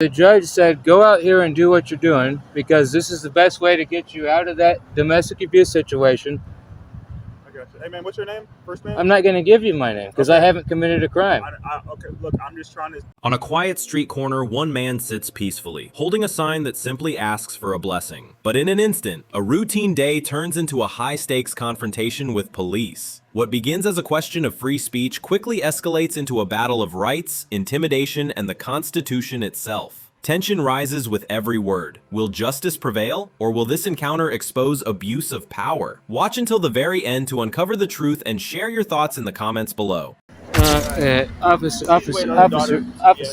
The judge said, go out here and do what you're doing because this is the best way to get you out of that domestic abuse situation. I got you. Hey, man, what's your name? First name? I'm not going to give you my name because I haven't committed a crime. Okay, look, I'm just trying to... On a quiet street corner, one man sits peacefully, holding a sign that simply asks for a blessing. But in an instant, a routine day turns into a high-stakes confrontation with police. What begins as a question of free speech quickly escalates into a battle of rights, intimidation, and the Constitution itself. Tension rises with every word. Will justice prevail, or will this encounter expose abuse of power? Watch until the very end to uncover the truth and share your thoughts in the comments below. Officer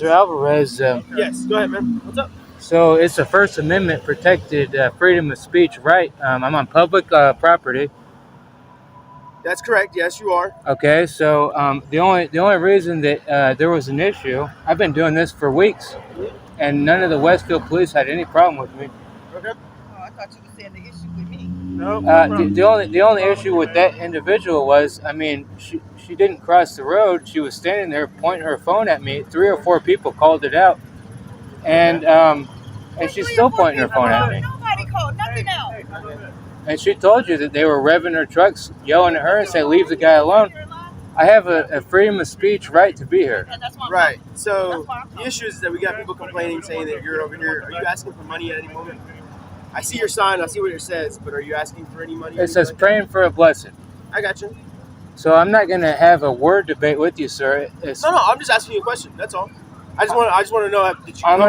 Alvarez. Yes, go ahead, man. What's up? So it's a First Amendment protected freedom of speech right. I'm on public property. That's correct. Yes, you are. Okay, so the only reason that there was an issue, I've been doing this for weeks, and none of the Westfield police had any problem with me. Okay. Oh, I thought you were saying the issue with me. No. The only issue with that individual was, I mean, she didn't cross the road. She was standing there pointing her phone at me. 3 or 4 people called it out, and she's still pointing her phone at me. Nobody called nothing out. And she told you that they were revving their trucks, yelling at her and saying, leave the guy alone. I have a freedom of speech right to be here. Right. So the issue is that we got people complaining, saying that you're over here. Are you asking for money at any moment? I see your sign. I see what it says, but are you asking for any money? It says praying for a blessing. I got you. So I'm not going to have a word debate with you, sir. No, I'm just asking you a question. That's all. I just want to know. Did you I'm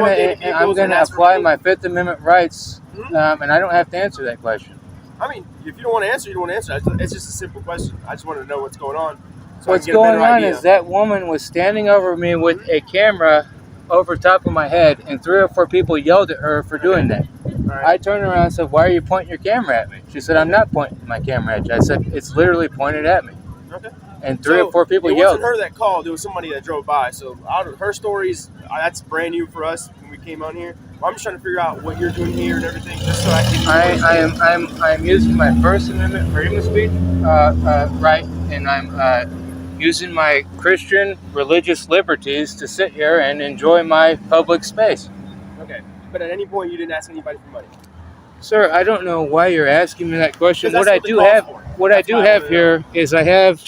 going to apply my Fifth Amendment rights, and I don't have to answer that question. I mean, if you don't want to answer, you don't want to answer. It's just a simple question. I just want to know what's going on. So what's going on is that woman was standing over me with a camera over top of my head, and 3 or 4 people yelled at her for doing that. Right. I turned around and said, why are you pointing your camera at me? She said, I'm not pointing my camera at you. I said, it's literally pointed at me. Okay. And 3 or 4 people yelled. It wasn't her that called. It was somebody that drove by. So out of her stories, that's brand new for us when we came on here. I'm just trying to figure out what you're doing here and everything, just so I can. I'm using my First Amendment freedom of speech right, and I'm using my Christian religious liberties to sit here and enjoy my public space. Okay, but at any point you didn't ask anybody for money. Sir, I don't know why you're asking me that question. What I do have here is I have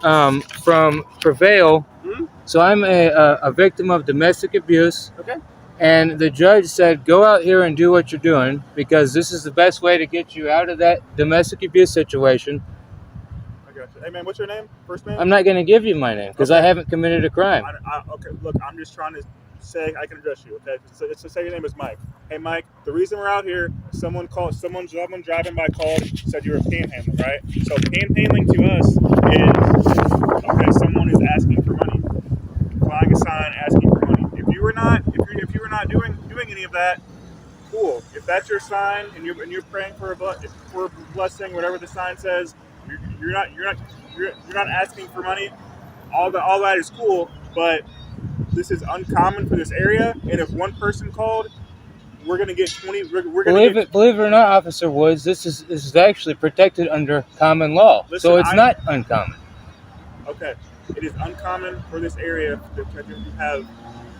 from Prevail. Mm-hmm. So I'm a victim of domestic abuse. Okay. And the judge said, go out here and do what you're doing because this is the best way to get you out of that domestic abuse situation. I got you. Hey, man, what's your name? First name? I'm not going to give you my name because I haven't committed a crime. Okay, look, I'm just trying to say I can address you, okay? So say your name is Mike. Hey, Mike, the reason we're out here, someone driving by called, said you were panhandling, right? So panhandling to us is, okay, someone is asking for money, flying a sign asking for money. If you were not doing any of that, cool. If that's your sign and you're praying for a blessing, whatever the sign says, you're not asking for money. All that is cool, but this is uncommon for this area. And if one person called, we're gonna get 20. Believe it or not, Officer Woods, this is actually protected under common law, so it's not uncommon. Okay, it is uncommon for this area that you have.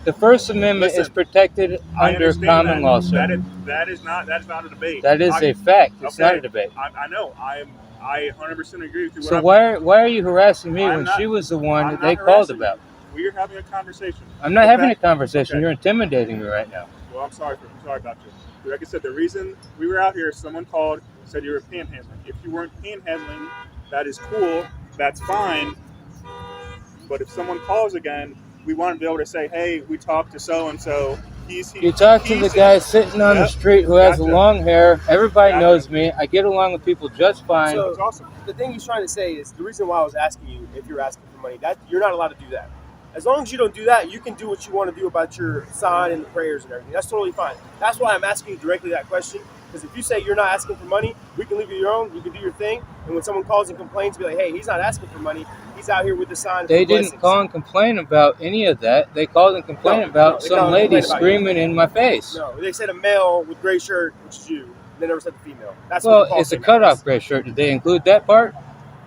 The First Amendment is protected under common law, sir. That is not a debate. That is a fact. It's not a debate. I know. I 100% agree with you. So why are you harassing me when she was the one that they called about? We are having a conversation. I'm not having a conversation. Okay. You're intimidating me right now. Well, I'm sorry about you. Like I said, the reason we were out here, someone called, said you were panhandling. If you weren't panhandling, that is cool. That's fine. But if someone calls again, we want to be able to say, hey, we talked to so-and-so. You talk to the guy sitting on the street who has long hair. Everybody knows me. I get along with people just fine. So that's awesome. The thing he's trying to say is the reason why I was asking you if you're asking for money, that you're not allowed to do that. As long as you don't do that, you can do what you want to do about your sign and the prayers and everything. That's totally fine. That's why I'm asking you directly that question. Because if you say you're not asking for money, we can leave you your own. You can do your thing. And when someone calls and complains, be like, hey, he's not asking for money. He's out here with the sign. They didn't call and complain about any of that. They called and complained about some lady screaming in my face. No, they said a male with gray shirt, which is you. They never said the female. That's it's a cutoff gray shirt. Did they include that part?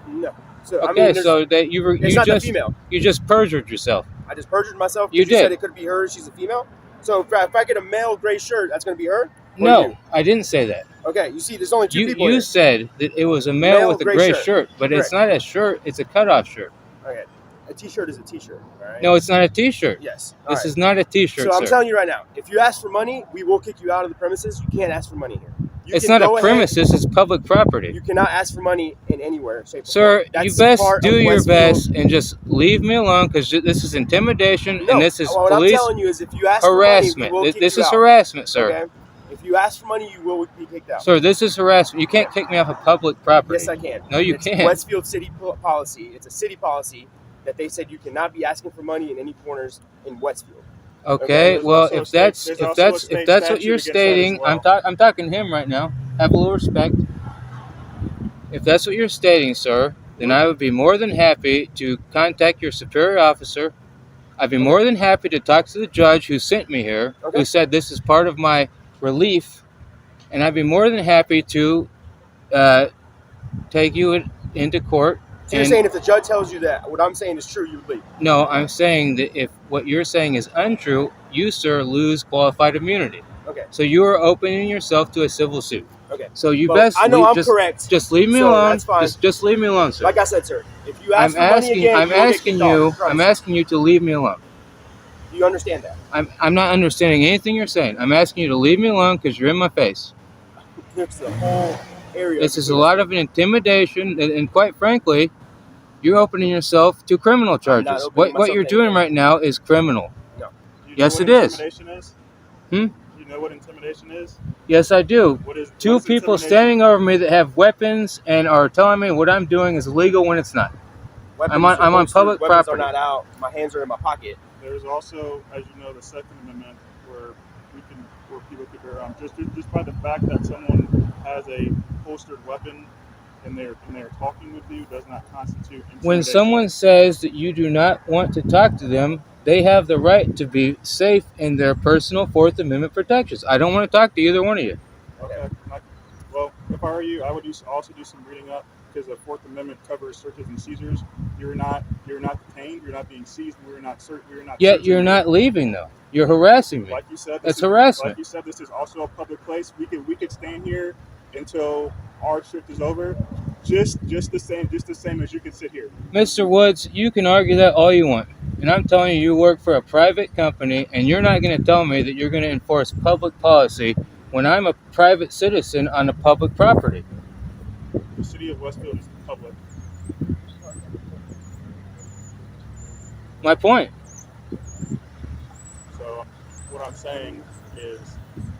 No. So, okay, so that you just perjured yourself. I just perjured myself. You did. You said it could be her. She's a female. So if I get a male gray shirt, that's going to be her? Or No, you? I didn't say that. Okay, you see, there's only two people You here. said that it was a male with a gray shirt, but Correct. it's not a shirt. It's a cutoff shirt. Okay, a t-shirt is a t-shirt, all right? No, it's not a T-shirt. Yes. This is not a T-shirt, So I'm sir. telling you right now, if you ask for money, we will kick you out of the premises. You can't ask for money here. You It's can not a go ahead- premises. It's public property. You cannot ask for money in anywhere, shape, or Sir, form. That's you best part do of your Westfield. best and just leave me alone because this is intimidation No, and this is what police I'm telling you is if you ask harassment. for money, we will kick This you is out. harassment, sir. Okay? If you ask for money, you will be kicked out. Sir, this is harassment. You can't kick me off of public property. Yes, I can. No, you It's can't. Westfield city policy. It's a city policy that they said you cannot be asking for money in any corners in Westfield. Okay, There's well, also if a state- that's there's if also that's a state if that's what statute you're against that as stating, well. I'm talking to him right now. Have a little respect. If that's what you're stating, sir, then I would be more than happy to contact your superior officer. I'd be more than happy to talk to the judge who sent me here, Okay. who said this is part of my relief, and I'd be more than happy to take you into court. So you're saying if the judge tells you that what I'm saying is true, you would leave? No, I'm saying that if what you're saying is untrue, you, sir, lose qualified immunity. Okay. So you are opening yourself to a civil suit. Okay. So you Well, best I know leave, I'm correct. Just leave me So alone. that's fine. Just leave me alone, sir. Like I said, sir, if you ask for money again, I'm you will get asking kicked off, you. I promise. I'm asking you to leave me alone. Do you understand that? I'm not understanding anything you're saying. I'm asking you to leave me alone because you're in my face. There's the whole area. This is a lot of an intimidation, and quite frankly, you're opening yourself to criminal charges. opening What myself you're to doing anything. right now is criminal. Do you Yes, know it what is. intimidation is? Hmm? You know what intimidation is? Yes, I do. What is Two what is people intimidation? standing over me that have weapons and are telling me what I'm doing is illegal when it's not. Weapons I'm on are holstered, public weapons property. are not out. My hands are in my pocket. There's also, as you know, the Second Amendment where people could bear arms. Just by the fact that someone has a holstered weapon and they're talking with you does not constitute intimidation. When someone says that you do not want to talk to them, they have the right to be safe in their personal Fourth Amendment protections. I don't want to talk to either one of you. Okay. Well, if I were you, I would also do some reading up because the Fourth Amendment covers searches and seizures. You're not detained. You're not being seized. We're not Yet searching you're you. not leaving though. You're harassing me. Like you said, That's harassment. Like you said, this is also a public place. We could stand here until our shift is over, just the same as you could sit here. Mr. Woods, you can argue that all you want. And I'm telling you, you work for a private company, and you're not going to tell me that you're going to enforce public policy when I'm a private citizen on a public property. The city of Westfield is public. My point. So what I'm saying is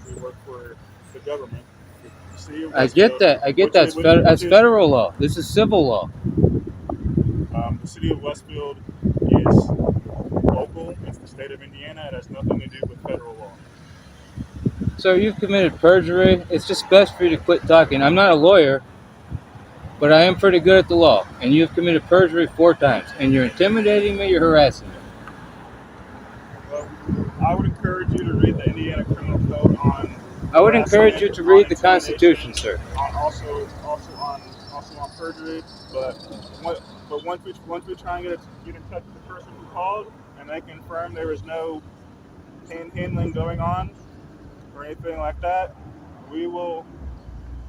we work for the government. The city of I get Westfield, that. I get which that. is- That's which is- federal law. This is civil law. The city of Westfield is local. It's the state of Indiana. It has nothing to do with federal law. So you've committed perjury. It's just best for you to quit talking. I'm not a lawyer, but I am pretty good at the law. And you've committed perjury 4 times. And you're intimidating me. You're harassing me. Well, I would encourage you to read the Indiana Criminal Code on. I would encourage you to read the on Constitution, sir. Also on perjury, but once we try and get in touch with the person who called and they confirm there was no panhandling going on or anything like that, we will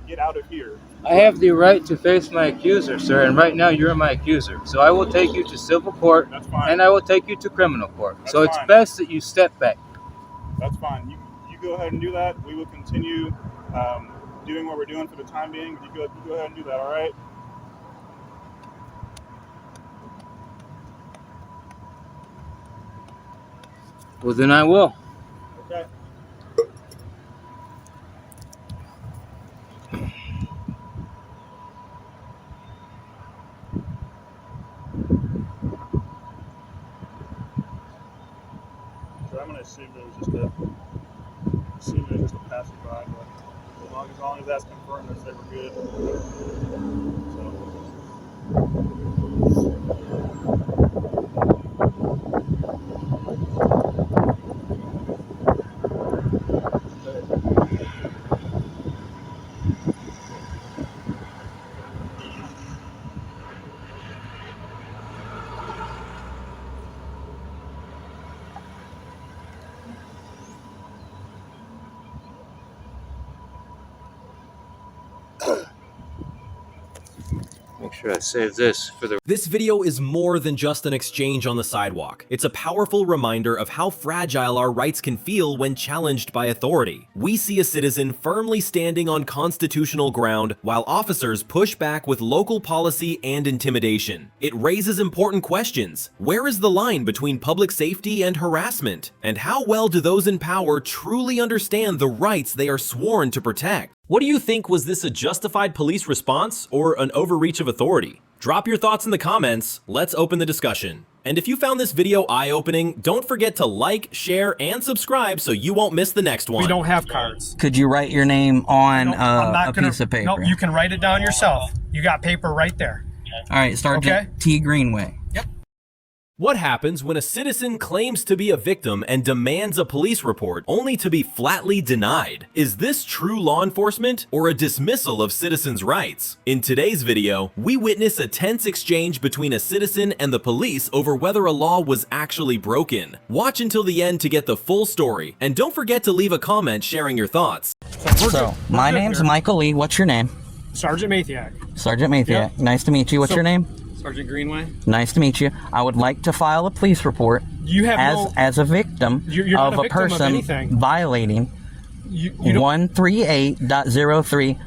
get out of here. I have the right to face my accuser, sir, and right now you're my accuser. So I will take you to civil court, That's fine. and I will take you to criminal court. That's So it's fine. best that you step back. That's fine. You go ahead and do that. We will continue doing what we're doing for the time being. You go ahead and do that. All right. Well, then I will. Okay. So I'm gonna assume it was just a passerby, but as long as that's confirmed, I say we're good. Should I save this for the... This video is more than just an exchange on the sidewalk. It's a powerful reminder of how fragile our rights can feel when challenged by authority. We see a citizen firmly standing on constitutional ground while officers push back with local policy and intimidation. It raises important questions. Where is the line between public safety and harassment? And how well do those in power truly understand the rights they are sworn to protect? What do you think? Was this a justified police response or an overreach of authority? Drop your thoughts in the comments. Let's open the discussion. And if you found this video eye-opening, don't forget to like, share, and subscribe so you won't miss the next one. We don't have cards. Could you write your name on a piece of paper? No, you can write it down yourself. You got paper right there. All right, Sergeant T. Greenway. Yep. What happens when a citizen claims to be a victim and demands a police report only to be flatly denied? Is this true law enforcement or a dismissal of citizens' rights? In today's video, we witness a tense exchange between a citizen and the police over whether a law was actually broken. Watch until the end to get the full story, and don't forget to leave a comment sharing your thoughts. So, my name's Michael Lee. What's your name? Sergeant Mathiak. Sergeant Mathiak. Yep. Nice to meet you. What's your name? Sergeant Greenway. Nice to meet you. I would like to file a police report You have as a victim You're not of a a victim of person anything. violating you don't, 138.03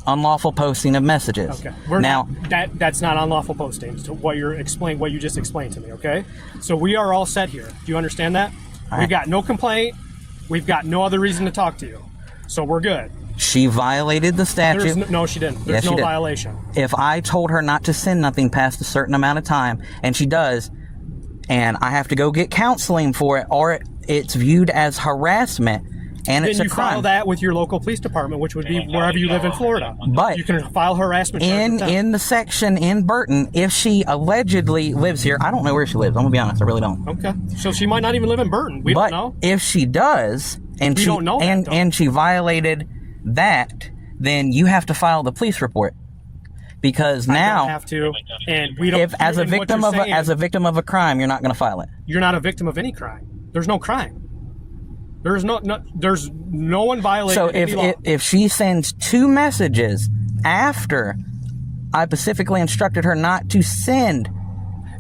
unlawful posting of messages. Okay. That's not unlawful posting. So what you just explained to me. Okay. So we are all set here. Do you understand that? We've got no complaint. We've got no other reason to talk to you. So we're good. She violated the statute. No, she didn't. There's Yes, she no did. violation. If I told her not to send nothing past a certain amount of time, and she does, and I have to go get counseling for it, or it's viewed as harassment, and it's Then a you file crime. that with your local police department, which would be wherever you live in Florida. But you can file harassment charges with them. in the section in Burton, if she allegedly lives here, I don't know where she lives. I'm gonna be honest, I really don't. Okay. So she might not even live in Burton. We But don't know. if she does, and We she don't know that, though. and she violated that, then you have to file the police report, because I now, don't have to, and we don't. if as a and what victim you're of saying, as a victim of a crime, you're not going to file it. you're not a victim of any crime. There's no crime. There's there's no one violating So any law. if she sends 2 messages after I specifically instructed her not to send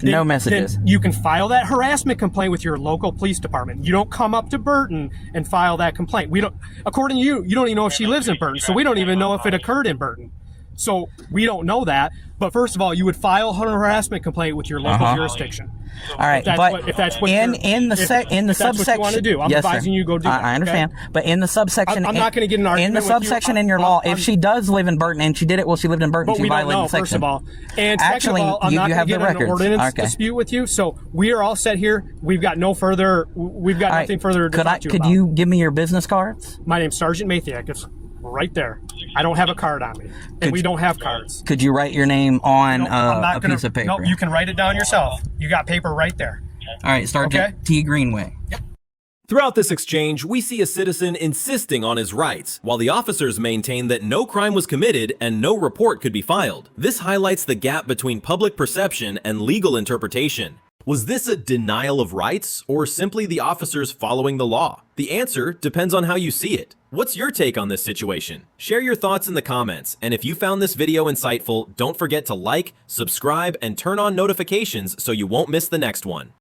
no messages, Then you can file that harassment complaint with your local police department. You don't come up to Burton and file that complaint. We don't. According to you, you don't even know if she lives in Burton, so we don't even know if it occurred in Burton. So we don't know that. But first of all, you would file a harassment complaint with your local jurisdiction. all right. If that's what in that's subsection, what you want to do, I'm yes, advising sir. you go do that. I understand, okay? but in the subsection, I'm not gonna get in an in the argument with you. subsection in your law, if I'm- she does live in Burton and she did it while she lived in Burton, But she we don't violated know, the section. first of all. And Actually, second of all, I'm you not have going to the get in an records. ordinance Okay. dispute with you. So we are all set here. We've got no further. We've got All right. nothing further to talk to you Could about. you give me your business cards? My name's Sergeant Mathiak. It's right there. I don't have a card on me, and we don't have cards. Could you write your name on No, I'm not a gonna, piece of paper? No, you can write it down yourself. You got paper right there. All right, Sergeant Okay. T. Greenway. Throughout this exchange, we see a citizen insisting on his rights, while the officers maintain that no crime was committed and no report could be filed. This highlights the gap between public perception and legal interpretation. Was this a denial of rights, or simply the officers following the law? The answer depends on how you see it. What's your take on this situation? Share your thoughts in the comments, and if you found this video insightful, don't forget to like, subscribe, and turn on notifications so you won't miss the next one.